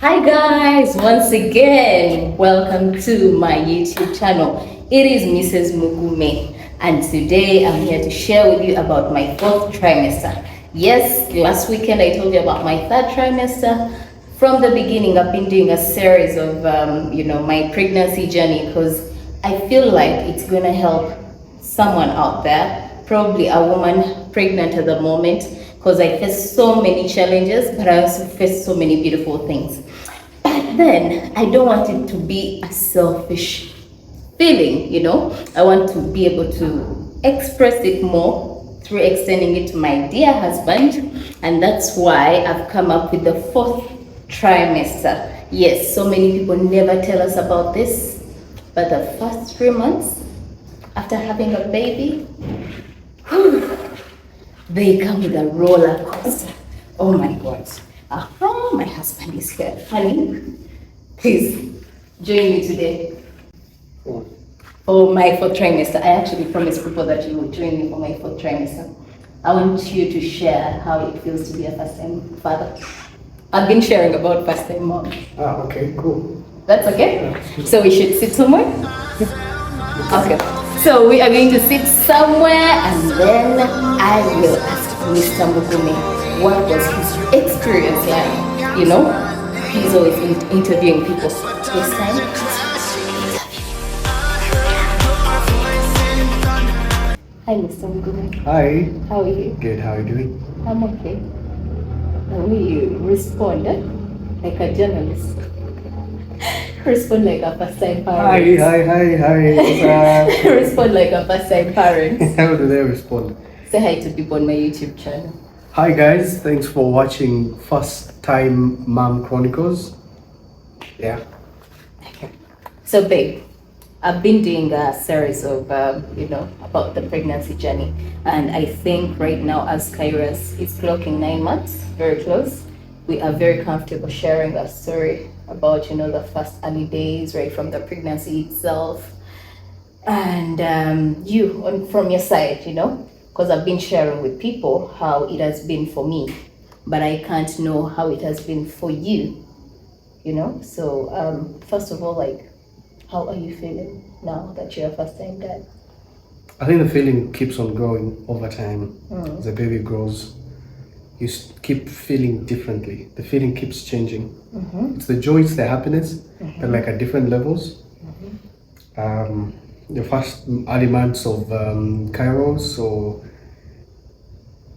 Hi guys, once again, welcome to my YouTube channel. It is Mrs. Mugume, and today I'm here to share with you about my fourth trimester. Yes, last weekend I told you about my third trimester. From the beginning, I've been doing a series of, my pregnancy journey because I feel like it's gonna help someone out there, probably a woman pregnant at the moment, because I face so many challenges, but I also face so many beautiful things. But then I don't want it to be a selfish feeling. I want to be able to express it more through extending it to my dear husband, and that's why I've come up with the fourth trimester. Yes, so many people never tell us about this, but the first 3 months after having a baby, they come with a roller coaster. Oh my God. My husband is here. Honey, please join me today for my fourth trimester. I actually promised people that you would join me for my fourth trimester. I want you to share how it feels to be a first-time father. I've been sharing about first-time mom. Okay, cool. That's okay? So we should sit somewhere? Okay. So we are going to sit somewhere, and then I will ask Mr. Mugume what was his experience like. He's always interviewing people. This time, hi, Mr. Mugume. Hi. How are you? Good, how are you doing? I'm okay. The way you responded, like a journalist. Respond like a first-time parent. Hi. Respond like a first-time parent. How do they respond? Say hi to people on my YouTube channel. Hi guys, thanks for watching First Time Mom Chronicles. Yeah. Okay. So babe, I've been doing a series of, about the pregnancy journey. And I think right now, as Kairos is clocking 9 months, very close, we are very comfortable sharing our story about, the first early days, right from the pregnancy itself. And from your side, because I've been sharing with people how it has been for me, but I can't know how it has been for you, So first of all, how are you feeling now that you're a first-time dad? I think the feeling keeps on growing over time. As the baby grows, you keep feeling differently. The feeling keeps changing. It's the joy, it's the happiness, but like at different levels. The first early months of Cairo, so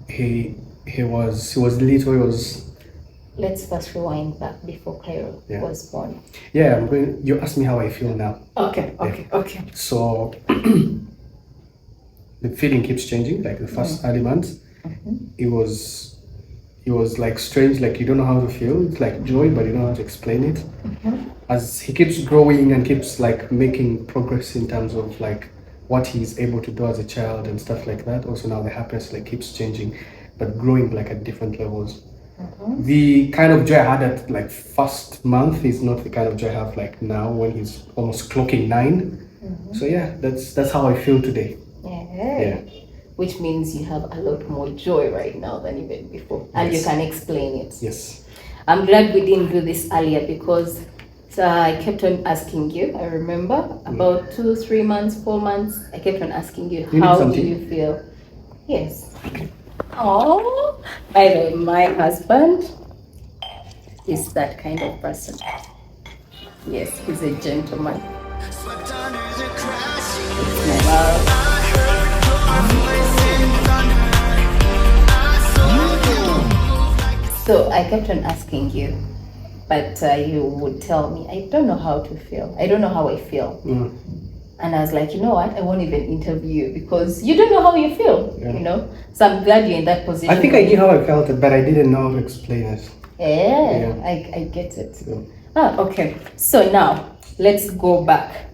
he was little. Let's first rewind back before Cairo was born. Yeah, you asked me how I feel now. Okay. So the feeling keeps changing. Like the first early months, it was like strange. Like you don't know how to feel. It's like joy, but you don't know how to explain it. As he keeps growing and keeps like making progress in terms of like what he's able to do as a child and stuff like that. Also now the happiness like keeps changing, but growing like at different levels. The kind of joy I had at like first month is not the kind of joy I have like now when he's almost clocking 9. So yeah, that's how I feel today. Yeah. Which means you have a lot more joy right now than even before, and you can explain it. Yes. I'm glad we didn't do this earlier because I kept on asking you. I remember about 2, 3 months, 4 months. I kept on asking you, how do you feel? Yes. Oh, by the way, my husband is that kind of person. Yes, he's a gentleman. It's my love. So I kept on asking you, but you would tell me, I don't know how to feel. I don't know how I feel. And I was like, you know what? I won't even interview you because you don't know how you feel, So I'm glad you're in that position. I think I knew how I felt it, but I didn't know how to explain it. Yeah. I get it. Yeah. Okay. So now let's go back.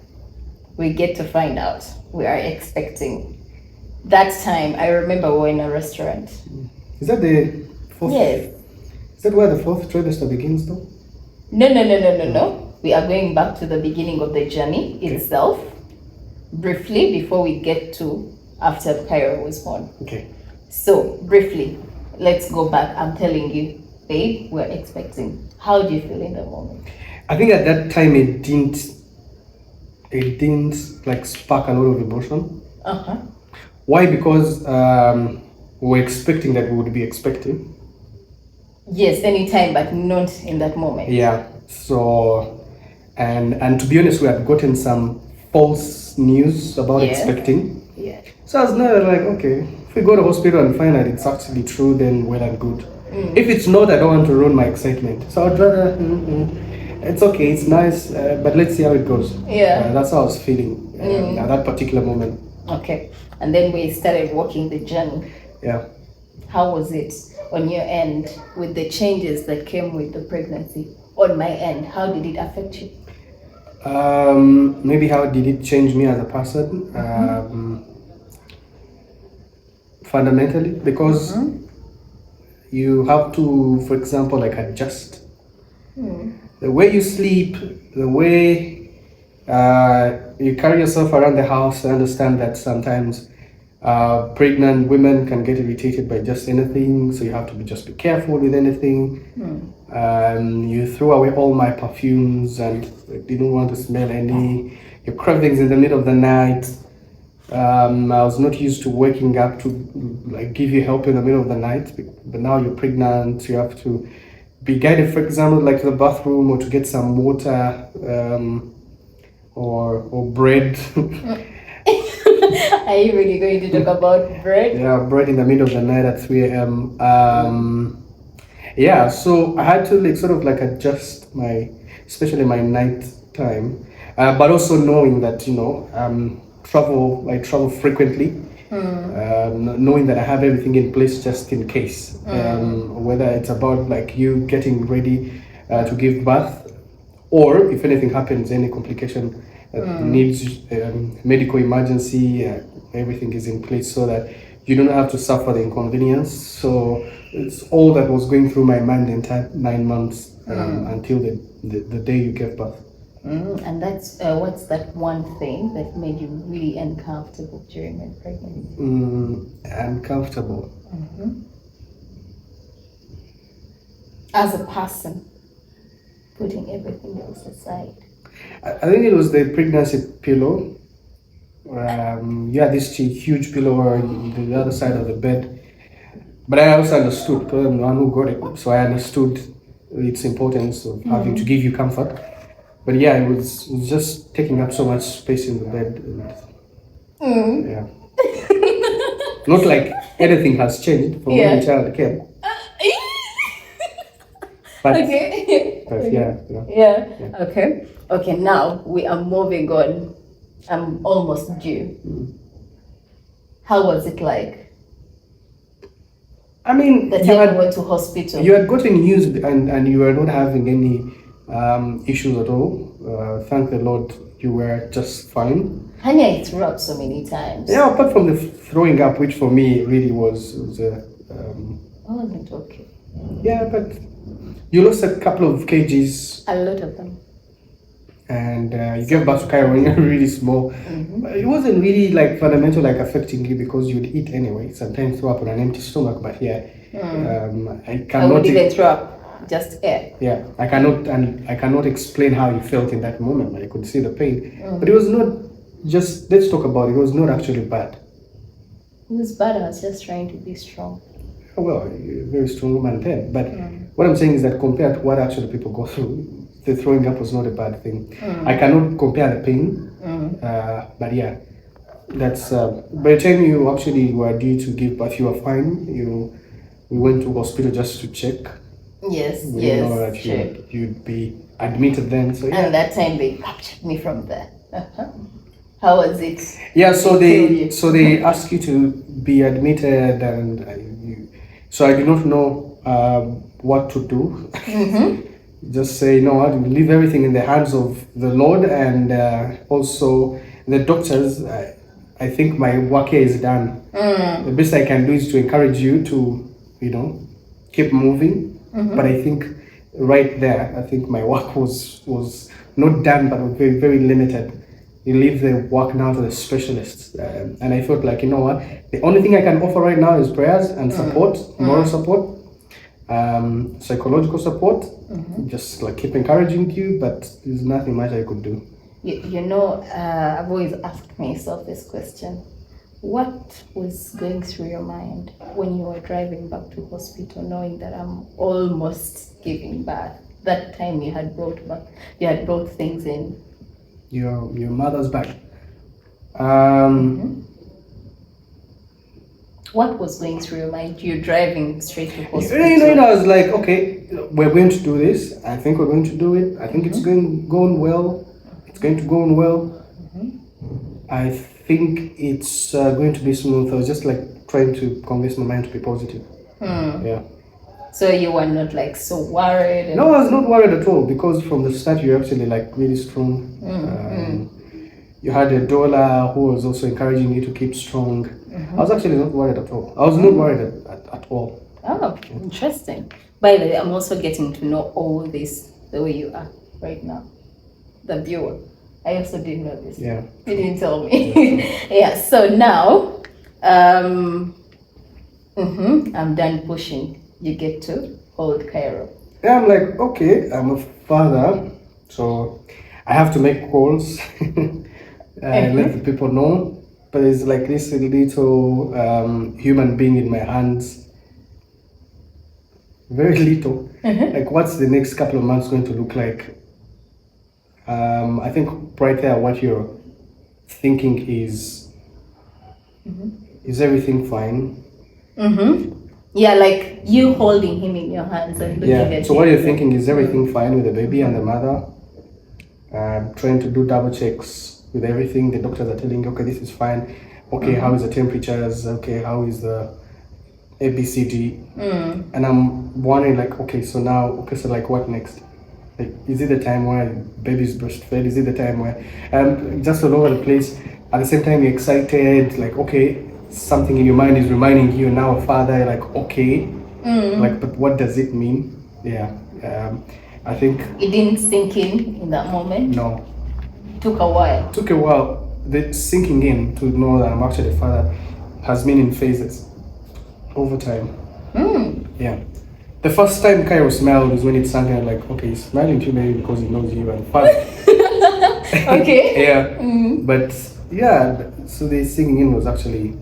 We get to find out. We are expecting. That time, I remember we were in a restaurant. Is that the fourth? Yes. Is that where the fourth trimester begins though? No. We are going back to the beginning of the journey itself. Briefly, before we get to after Cairo was born. Okay. So, briefly, let's go back. I'm telling you, babe, we're expecting. How do you feel in the moment? I think at that time it didn't like spark a lot of emotion. Uh-huh. Why? Because we were expecting that we would be expecting. Yes, anytime, but not in that moment. Yeah. So, and to be honest, we had gotten some false news about Yeah. expecting. Yeah. So I was not like, okay, if we go to hospital and find that it's actually true, then well and good. If it's not, I don't want to ruin my excitement. So I'd rather, it's okay, it's nice, but let's see how it goes. Yeah. That's how I was feeling at that particular moment. Okay. And then we started walking the journey. Yeah. How was it on your end with the changes that came with the pregnancy? On my end, how did it affect you? Maybe how did it change me as a person? Fundamentally, because you have to, for example, like adjust the way you sleep, the way you carry yourself around the house. I understand that sometimes pregnant women can get irritated by just anything, so you have to just be careful with anything. You threw away all my perfumes and didn't want to smell any. Your cravings in the middle of the night. I was not used to waking up to like give you help in the middle of the night, but now you're pregnant. You have to be guided, for example, like to the bathroom or to get some water or bread. Are you really going to talk about bread? Yeah, bread in the middle of the night at 3 a.m. Yeah, so I had to like sort of like adjust especially my night time, but also knowing that I travel frequently, knowing that I have everything in place just in case, whether it's about like you getting ready to give birth, or if anything happens, any complication that needs medical emergency, everything is in place so that you don't have to suffer the inconvenience. So it's all that was going through my mind the entire 9 months until the day you gave birth. And that's what's that one thing that made you really uncomfortable during your pregnancy? Uncomfortable. As a person, putting everything else aside. I think it was the pregnancy pillow. You had this huge pillow on the other side of the bed. But I also understood, because I'm the one who got it, so I understood its importance of having to give you comfort. But yeah, it was just taking up so much space in the bed. Yeah. Not like anything has changed from when the child came. But, Okay. but yeah. Okay, now we are moving on. I'm almost due. How was it like? I mean, The time you went to hospital. You had gotten used and you were not having any issues at all. Thank the Lord, you were just fine. Honey, I threw up so many times. Yeah, apart from the throwing up, which for me really was I wasn't okay. yeah, but you lost a couple of kgs. A lot of them. And you gave birth to Cairo when you were really small. But it wasn't really like fundamental, like affecting you because you'd eat anyway. Sometimes throw up on an empty stomach, but yeah, I cannot. I would even throw up, just air. Yeah, I cannot explain how you felt in that moment. I could see the pain, but it was not just. Let's talk about it. It was not actually bad. It was bad. I was just trying to be strong. Well, you're a very strong woman then. But what I'm saying is that compared to what actually people go through, the throwing up was not a bad thing. I cannot compare the pain, but yeah, that's by the time you actually were due to give birth, you were fine. We went to hospital just to check. Yes, We know that you'd be admitted then. So yeah. And that time they captured me from there. How was it? Yeah, so they ask you to be admitted, and so I did not know what to do. Just say, you know what, we leave everything in the hands of the Lord, and also the doctors. I think my work here is done. The best I can do is to encourage you to, keep moving. But I think right there, I think my work was not done, but very, very limited. You leave the work now to the specialists. And I felt like, you know what, the only thing I can offer right now is prayers and support, moral support. psychological support, just like keep encouraging you, but there's nothing much I could do. You know, I've always asked myself this question. What was going through your mind when you were driving back to hospital, knowing that I'm almost giving birth? That time you had brought things in. Your mother's back. What was going through your mind? You're driving straight to hospital. I was like, okay, we're going to do this. I think we're going to do it. I think it's going well. It's going to go on well. I think it's going to be smooth. I was just like trying to convince my mind to be positive. Yeah. So you were not like so worried? No, I was not worried at all, because from the start you're actually like really strong. You had a dollar who was also encouraging you to keep strong. I was actually not worried at all. I was not worried at all. Oh, interesting. By the way, I'm also getting to know all this the way you are right now. The viewer. I also didn't know this. Yeah. You didn't tell me. Yeah, so now I'm done pushing. You get to hold Cairo. Yeah, I'm like, okay, I'm a father, so I have to make calls. Let the people know. But it's like this little human being in my hands. Very little. Like, what's the next couple of months going to look like? I think right there, what you're thinking is everything fine? Yeah, like you holding him in your hands and looking at him. So what you're thinking is everything fine with the baby and the mother? Trying to do double checks with everything. The doctors are telling you, okay, this is fine. Okay, how is the temperatures? Okay, how is the ABCD? And I'm wondering, like, okay, so like what next? Like, is it the time where baby's breastfed? Is it the time where just all over the place? At the same time, you're excited, like, okay, something in your mind is reminding you now a father, like, okay, like, but what does it mean? Yeah, I think it didn't sink in that moment. No, Took a while. The sinking in to know that I'm actually a father has been in phases over time. Yeah. The first time Cairo smiled is when it sank in, like, okay, he's smiling to me because he knows you and father. Okay. Yeah. But yeah, so the singing in was actually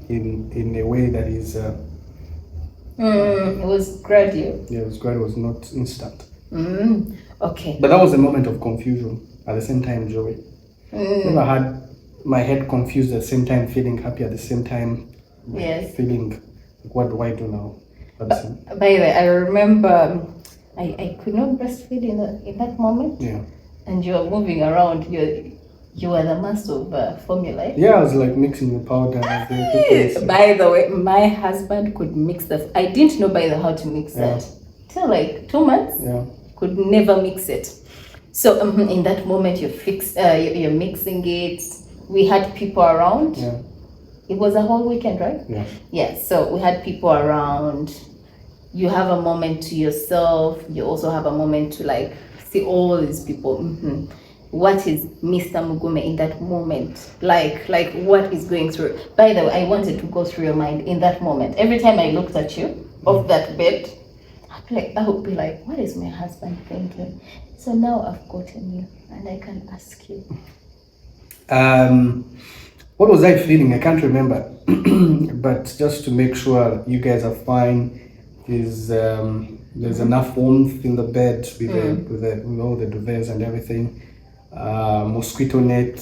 in a way that is it was gradual. Yeah, it was gradual. It was not instant. Okay. But that was a moment of confusion at the same time, Joey. Never had my head confused at the same time, feeling happy at the same time. Yes. Feeling like, what do I do now? By the way, I remember I could not breastfeed in that moment. Yeah. And you were moving around. You were the master of formula. Yeah, I was like mixing the powder. By the way, my husband could mix that. I didn't know how to mix that till like 2 months. Yeah. Could never mix it. So in that moment, you're mixing it. We had people around. Yeah. It was a whole weekend, right? Yeah. Yeah. So we had people around. You have a moment to yourself. You also have a moment to like see all these people. What is Mr. Mugume in that moment? Like what is going through? By the way, I wanted to go through your mind in that moment. Every time I looked at you off that bed, I would be like, what is my husband thinking? So now I've gotten you, and I can ask you. What was I feeling? I can't remember. But just to make sure you guys are fine, there's enough warmth in the bed with all the duvets and everything. Mosquito net.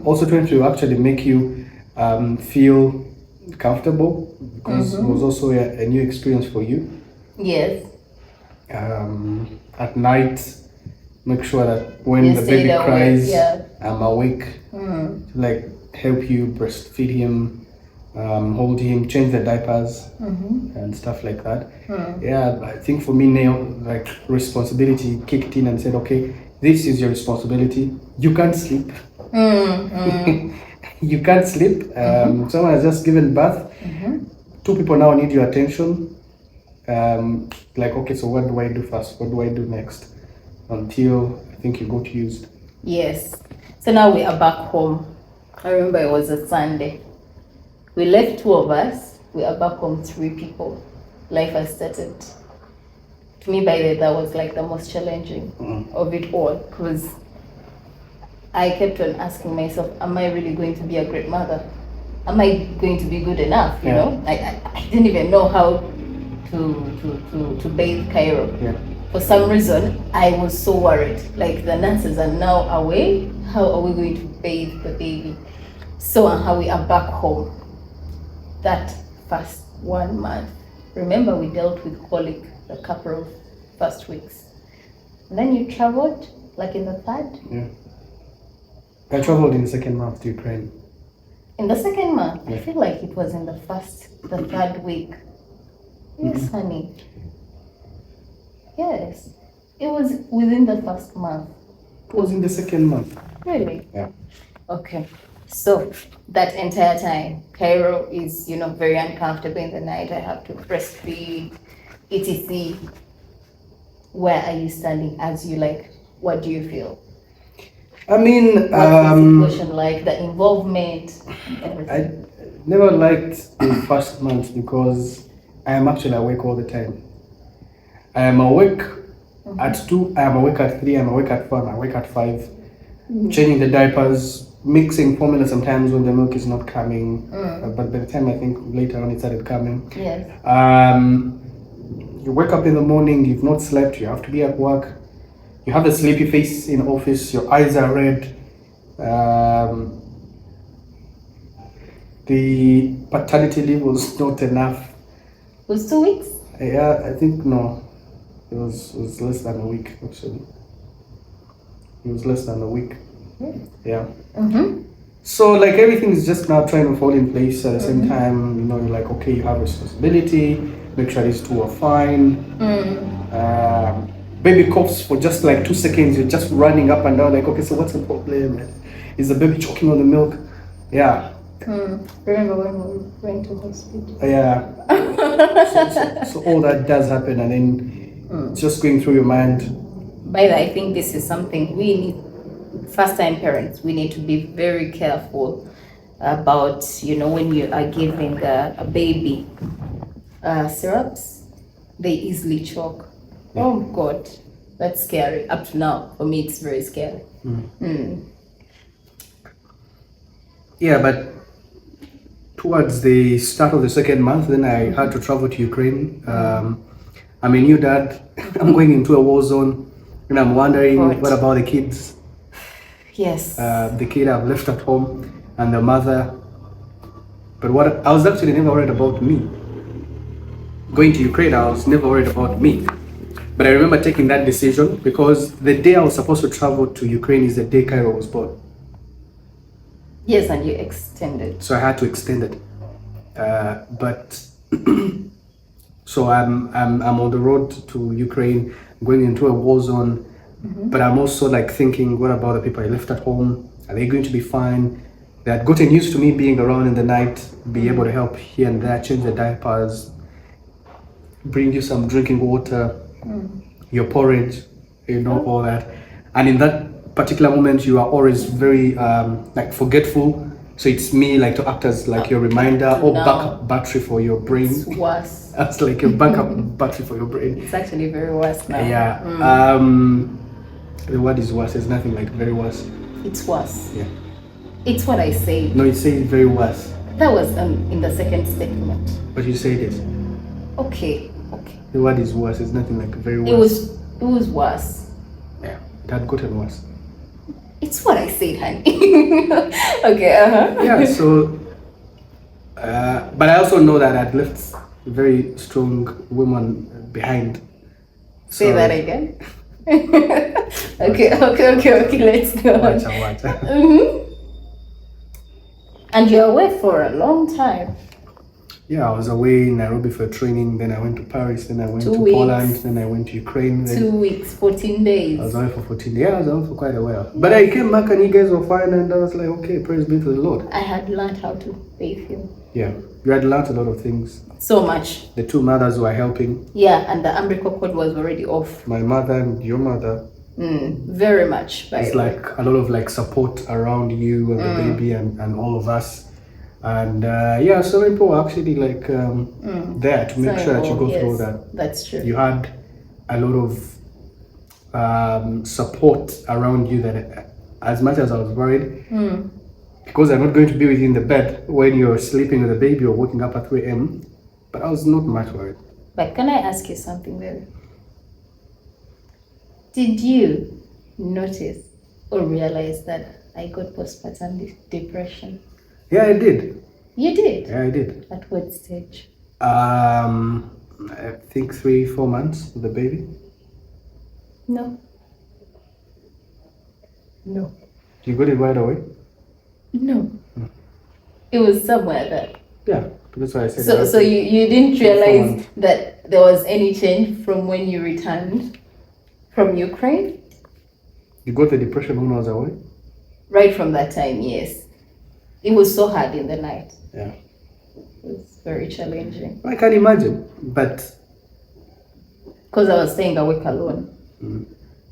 Also trying to actually make you feel comfortable, because it was also a new experience for you. Yes. At night, make sure that when the baby cries, I'm awake to like help you breastfeed him, hold him, change the diapers and stuff like that. Yeah, I think for me now, like, responsibility kicked in and said, okay, this is your responsibility. You can't sleep. You can't sleep. Someone has just given birth. 2 people now need your attention. Like, okay, so what do I do first? What do I do next? Until I think you got used. Yes. So now we are back home. I remember it was a Sunday. We left 2 of us. We are back home 3 people. Life has started To me, by the way, that was like the most challenging of it all, because I kept on asking myself, am I really going to be a great mother? Am I going to be good enough? You know, I didn't even know how to bathe Cairo. Yeah. For some reason, I was so worried. Like, the nurses are now away. How are we going to bathe the baby? So, and how we are back home. That first 1 month. Remember, we dealt with colic a couple of first weeks. And then you traveled, like in the third? Yeah. I traveled in the second month to Ukraine. In the second month? I feel like it was in the third week. Yes, honey. Yes. It was within the first month. It was in the second month. Really? Yeah. Okay. So that entire time, Cairo is, very uncomfortable in the night. I have to breastfeed, etc. Where are you standing as you what do you feel? I mean, what's the situation like, the involvement, everything? I never liked the first month because I am actually awake all the time. I am awake at 2, I am awake at 3, I am awake at 4, I am awake at 5, changing the diapers, mixing formula sometimes when the milk is not coming. But by the time I think later on it started coming. Yes. You wake up in the morning, you've not slept, you have to be at work, you have a sleepy face in office, your eyes are red. The paternity leave was not enough. It was 2 weeks? Yeah, I think no. It was less than a week actually. It was less than a week. Yeah. So like everything is just now trying to fall in place at the same time. You're like, okay, you have responsibility. Make sure these two are fine. Baby coughs for just like 2 seconds. You're just running up and down like, okay, so what's the problem? Is the baby choking on the milk? Yeah. Remember when we went to hospital? Yeah. so all that does happen, and then it's just going through your mind. By the way, I think this is something we need, first-time parents, we need to be very careful about, when you are giving a baby syrups, they easily choke. Yeah. Oh God, that's scary. Up to now, for me, it's very scary. Yeah, but towards the start of the second month, then I had to travel to Ukraine. I'm a new dad. I'm going into a war zone, and I'm wondering, what about the kids? Yes. The kid I've left at home, and the mother. But what I was actually never worried about me. Going to Ukraine, I was never worried about me. But I remember taking that decision because the day I was supposed to travel to Ukraine is the day Cairo was born. Yes, and you extended. So I had to extend it. But so I'm on the road to Ukraine, going into a war zone. But I'm also like thinking, what about the people I left at home? Are they going to be fine? They had gotten used to me being around in the night, be able to help here and there, change the diapers, bring you some drinking water, your porridge, all that. And in that particular moment, you are always very forgetful. So it's me to act as your reminder or backup battery for your brain. It's worse. That's like your backup battery for your brain. It's actually very worse now. Yeah. The word is worse. There's nothing like very worse. It's worse. Yeah. It's what I said. No, you say very worse. That was in the second statement. But you said it. Okay. The word is worse. There's nothing like very worse. It was worse. Yeah. It had gotten worse. It's what I said, honey. Okay. Yeah. So, but I also know that I'd left very strong women behind. Say that again. Okay. Let's go on. Watch. And you're away for a long time. Yeah, I was away in Nairobi for training, then I went to Paris, then I went 2 to weeks. Poland, then I went to Ukraine. Then 2 weeks, 14 days. I was away for 14 days. Yeah, I was away for quite a while. But I came back and you guys were fine, and I was like, okay, praise be to the Lord. I had learned how to bathe you. Yeah, you had learned a lot of things. So much. The two mothers were helping. Yeah, and the umbilical cord was already off. My mother and your mother. Very much. It's like a lot of support around you and the baby and all of us. And so people were actually there to make sure that you go through that. That's true. You had a lot of support around you, that as much as I was worried, because I'm not going to be with you in the bed when you're sleeping with the baby or waking up at 3 a.m., but I was not much worried. But can I ask you something, baby? Did you notice or realize that I got postpartum depression? Yeah, I did. You did? Yeah, I did. At what stage? I think 3-4 months with the baby. No. No. You got it right away? No. It was somewhere there. Yeah, that's why I said. So you didn't realize that there was any change from when you returned from Ukraine? You got the depression when I was away? Right from that time, yes. It was so hard in the night. Yeah. It was very challenging. I can imagine, but... Because I was staying awake alone.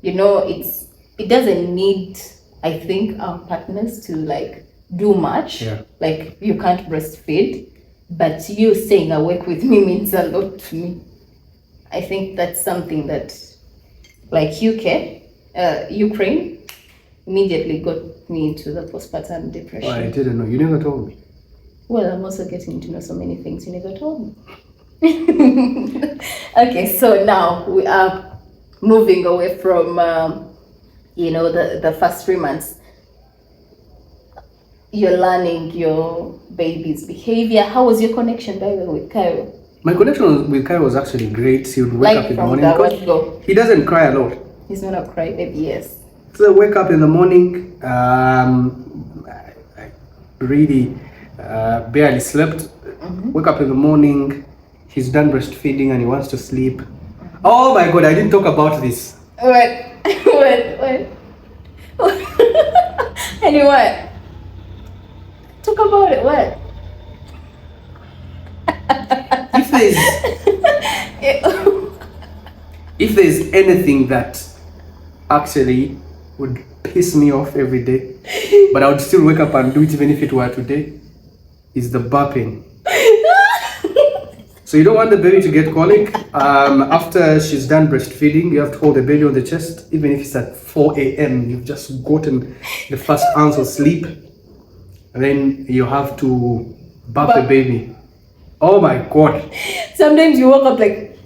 You know, it doesn't need, I think, our partners to like do much. Yeah. Like you can't breastfeed, but you staying awake with me means a lot to me. I think that's something that, like Ukraine, immediately got me into the postpartum depression. Oh, I didn't know. You never told me. Well, I'm also getting to know so many things you never told me. Okay, so now we are moving away from, the first 3 months. You're learning your baby's behavior. How was your connection, by the way, with Cairo? My connection with Cairo was actually great. He would wake up in the morning. Go. He doesn't cry a lot. He's not a crybaby, yes. So I wake up in the morning. I really barely slept. Wake up in the morning. He's done breastfeeding and he wants to sleep. Oh my God! I didn't talk about this. What? Anyway, talk about it. What? If there's anything that actually would piss me off every day, but I would still wake up and do it even if it were today, is the burping. So you don't want the baby to get colic. After she's done breastfeeding, you have to hold the baby on the chest, even if it's at 4 a.m. You've just gotten the first ounce of sleep, and then you have to burp the baby. Oh my God! Sometimes you wake up like.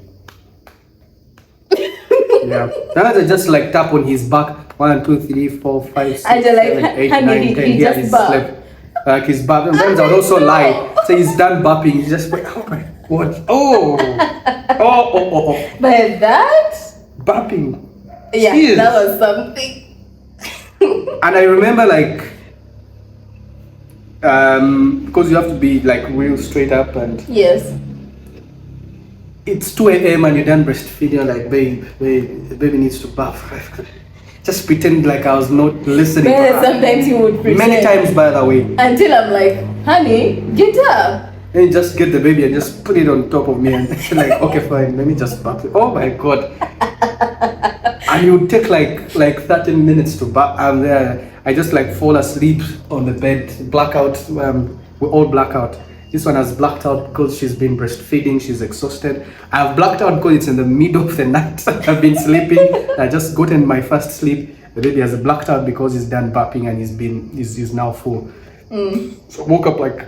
Yeah, now I just like tap on his back. 1, 2, 3, 4, 5, 6, And you're like, 7, 8, honey, 9, 10. he just burped. Like he's burping. Sometimes I would also lie. So he's done burping. He's just like, oh my God. Oh. But that? Burping. Yeah, Jeez. that was something. And I remember like, because you have to be like real straight up, and Yes. it's 2 a.m. and you're done breastfeeding. You're like, babe, the baby needs to bath. Just pretend like I was not listening. But sometimes you would pretend. Many times, by the way. Until I'm like, honey, get up. And you just get the baby and just put it on top of me and like, okay, fine, let me just bath it. Oh my God. And it would take like 13 minutes to bath. And I just like fall asleep on the bed, blackout. We all black out. This one has blacked out because she's been breastfeeding, she's exhausted. I've blacked out because it's in the middle of the night. I've been sleeping. I just gotten my first sleep. The baby has blacked out because he's done burping and he's now full. So I woke up like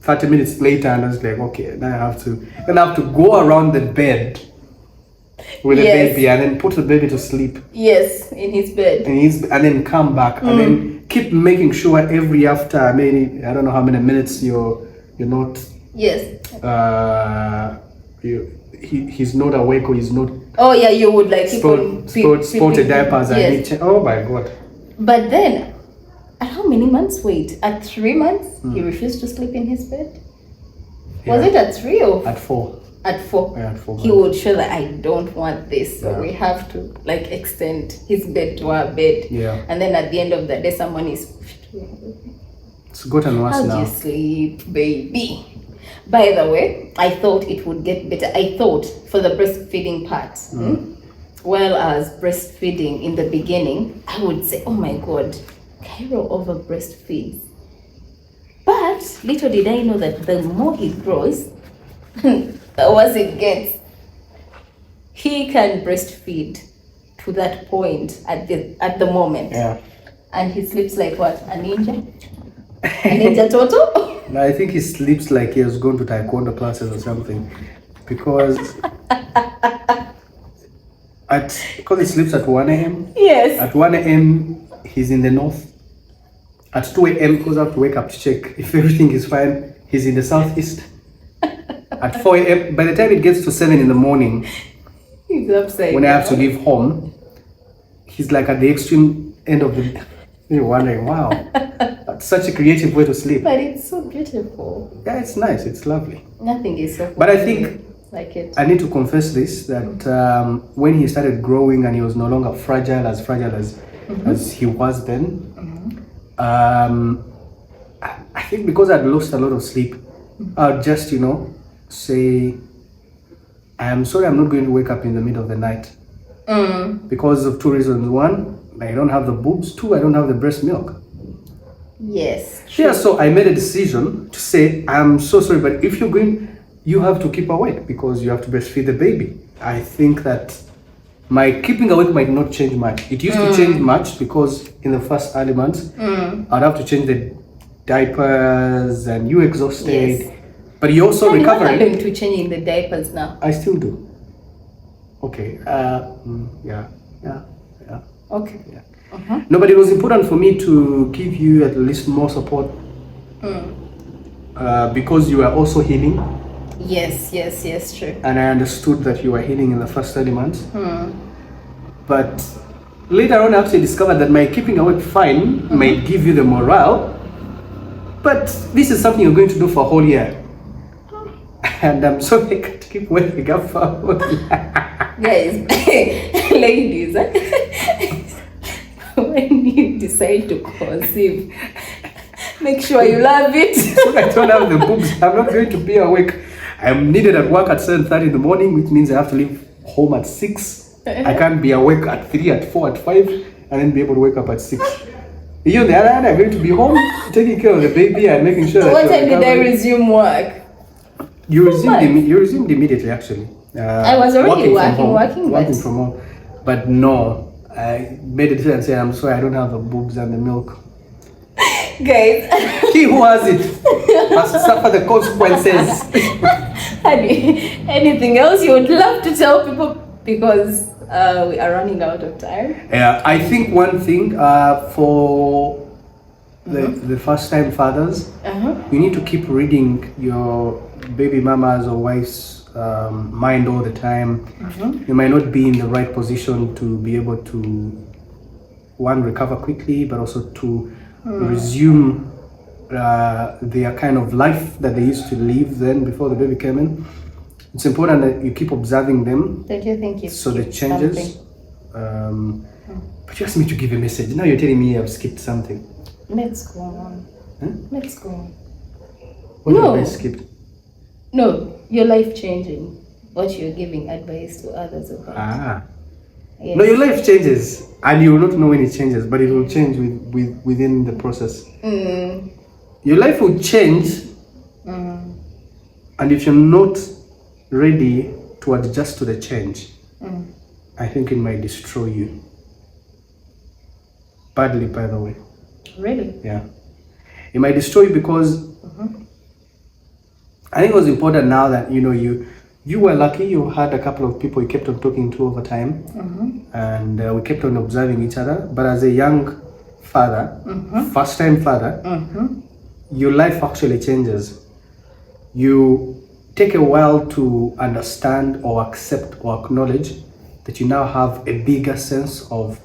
30 minutes later and I was like, okay, now I have to go around the bed with the baby and then put the baby to sleep. Yes, in his bed. And then come back and then keep making sure every after maybe, I don't know how many minutes you're not. Yes. He's not awake or he's not. Oh yeah, you would like sported diapers and oh my God. But then, at how many months? Wait, at 3 months, he refused to sleep in his bed. Was it at 3 or at 4? At 4. Yeah, at 4. He would show that I don't want this, so we have to like extend his bed to our bed. Yeah. And then at the end of the day, someone is. It's gotten worse now. How do you sleep, baby? By the way, I thought it would get better. I thought for the breastfeeding part, well as breastfeeding in the beginning, I would say, oh my God, Cairo over breastfeeds. But little did I know that the more he grows, the worse it gets. he can breastfeed to that point at the moment. Yeah. And he sleeps like what? A ninja? A ninja Toto? No, I think he sleeps like he has gone to taekwondo classes or something, because because he sleeps at 1 a.m. Yes. At 1 a.m. he's in the north. At 2 a.m. because I have to wake up to check if everything is fine, he's in the southeast. At 4 a.m. by the time it gets to 7 in the morning, He's upside when I have to down. leave home, he's like at the extreme end of the. You're wondering, wow, that's such a creative way to sleep. But it's so beautiful. Yeah, it's nice, it's lovely. Nothing is so But I think like it. I need to confess this, that when he started growing and he was no longer fragile as he was then, I think because I'd lost a lot of sleep, I'd just, say, I'm sorry, I'm not going to wake up in the middle of the night. Because of 2 reasons. 1, I don't have the boobs. 2, I don't have the breast milk. Yes. Yeah, so I made a decision to say, I'm so sorry, but if you're going, you have to keep awake because you have to breastfeed the baby. I think that my keeping awake might not change much. It used to change much because in the first early months, I'd have to change the diapers and you exhausted. Yes. But you also What recovering. happened to changing the diapers now? I still do. Okay. Yeah. Okay. Yeah. No, but it was important for me to give you at least more support because you are also healing, Yes, true. and I understood that you were healing in the first 30 months. But later on, I actually discovered that my keeping awake fine might give you the morale, but this is something you're going to do for a whole year. And I'm sorry I can't keep waking up for a whole year. Guys, ladies, when you decide to conceive, make sure you love it. So I don't have the boobs. I'm not going to be awake. I'm needed at work at 7:30 in the morning, which means I have to leave home at 6. I can't be awake at 3, at 4, at 5, and then be able to wake up at 6. You on the other hand, I'm going to be home taking care of the baby and making sure that What you're time did I recovering. resume work? You resumed immediately, actually. I was already working from home. But no, I made a decision and said, I'm sorry, I don't have the boobs and the milk. Guys, He who has it must suffer the consequences. honey, anything else you would love to tell people? Because we are running out of time. Yeah, I think one thing for the first-time fathers, you need to keep reading your baby mama's or wife's mind all the time. You might not be in the right position to be able to, one, recover quickly, but also to resume their kind of life that they used to live then before the baby came in. It's important that you keep observing them. Don't you think So the changes. But you asked me to give a message. Now you're telling me I've skipped something. Let's go on. Huh? Let's go on. What No. have I skipped? No, you're life changing. What you're giving advice to others about. Yes. No, your life changes, and you will not know when it changes, but it will change within the process. Your life will change, and if you're not ready to adjust to the change, I think it might destroy you. Badly, by the way. Really? Yeah. It might destroy you because I think it was important now that you were lucky. You had a couple of people you kept on talking to over time, and we kept on observing each other. But as a young father, first-time father, your life actually changes. You take a while to understand or accept or acknowledge that you now have a bigger sense of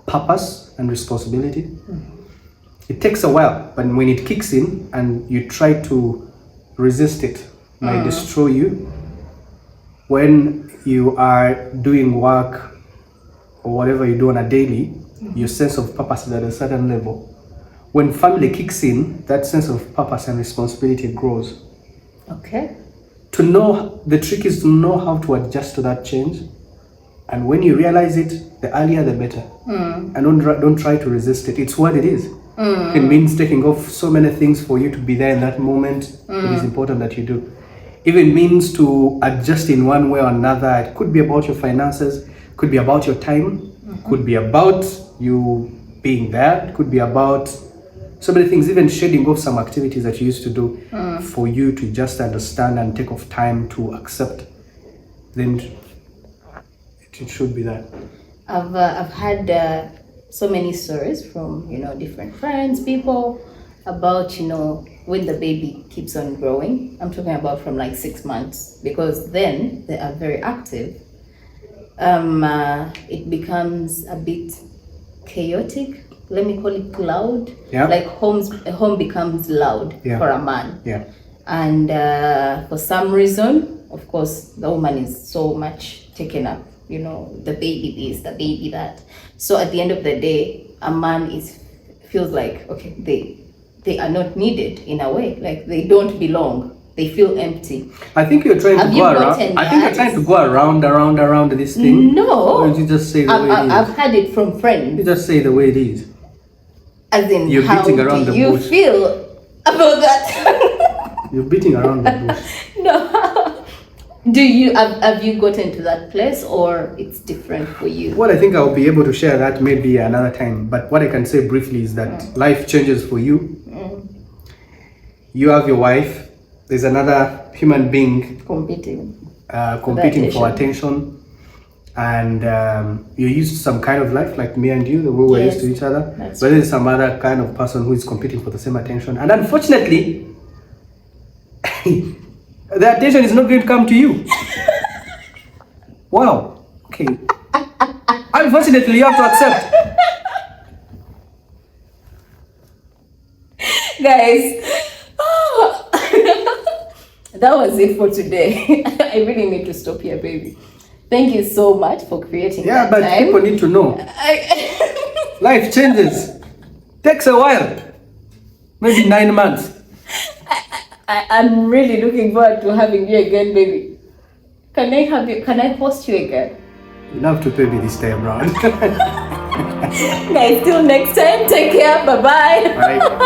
purpose and responsibility. It takes a while, but when it kicks in and you try to resist it, might destroy you. When you are doing work or whatever you do on a daily, your sense of purpose is at a certain level. When family kicks in, that sense of purpose and responsibility grows. Okay. The trick is to know how to adjust to that change. And when you realize it, the earlier the better. And don't try to resist it. It's what it is. It means taking off so many things for you to be there in that moment. It is important that you do. even means to adjust in one way or another. It could be about your finances, could be about your time, could be about you being there, it could be about so many things, even shedding off some activities that you used to do for you to just understand and take off time to accept. Then it should be that. I've had so many stories from different friends, people about when the baby keeps on growing. I'm talking about from like 6 months, because then they are very active. It becomes a bit chaotic. Let me call it loud. Yeah. Like home becomes loud for a man. Yeah. And for some reason, of course, the woman is so much taken up. The baby this, the baby that. So at the end of the day, a man feels like, okay, they are not needed in a way. Like they don't belong. They feel empty. I think you're trying to go around. I think you're trying to go around this thing. No. Or you just say the way it is. I've had it from friends. You just say the way it is. As in, you're how beating around do the you bush. feel about that? You're beating around the bush. No. Do you have you gotten to that place, or it's different for you? Well, I think I'll be able to share that maybe another time. But what I can say briefly is that life changes for you. You have your wife. There's another human being competing for attention. And you're used to some kind of life, like me and you, the way we're used to each other. But there's some other kind of person who is competing for the same attention. And unfortunately, the attention is not going to come to you. Wow. Okay. Unfortunately, you have to accept. Guys, that was it for today. I really need to stop here, baby. Thank you so much for creating that but time. people need to know. Life changes. Takes a while. Maybe 9 months. I'm really looking forward to having you again, baby. Can I have you? Can I host you again? You have to pay me this time around. Guys, till next time. Take care. Bye-bye. Bye.